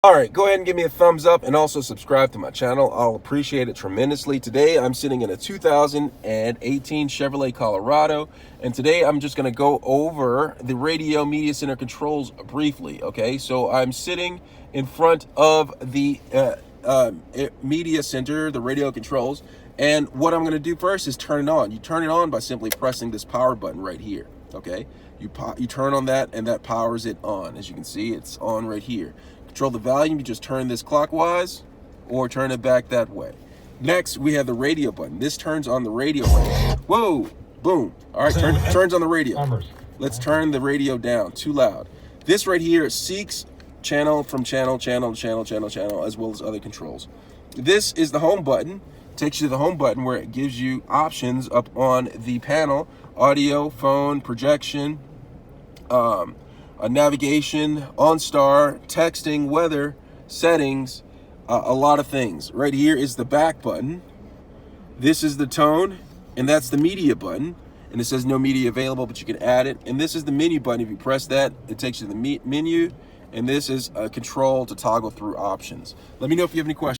All right, go ahead and give me a thumbs up and also subscribe to my channel. I'll appreciate it tremendously. Today, I'm sitting in a 2018 Chevrolet Colorado, and today I'm just gonna go over the radio media center controls briefly, okay? So I'm sitting in front of the media center, the radio controls, and what I'm gonna do first is turn it on. You turn it on by simply pressing this power button right here, okay? You turn on that and that powers it on. As you can see, it's on right here. Control the volume, you just turn this clockwise or turn it back that way. Next, we have the radio button. This turns on the radio button. Whoa, boom. All right, turns on the radio. Let's turn the radio down, too loud. This right here seeks channel from channel, as well as other controls. This is the home button. Takes you to the home button where it gives you options up on the panel: audio, phone, projection, navigation, OnStar, texting, weather, settings, a lot of things. Right here is the back button. This is the tone, and that's the media button. And it says no media available, but you can add it. And this is the menu button. If you press that, it takes you to the menu. And this is a control to toggle through options. Let me know if you have any questions.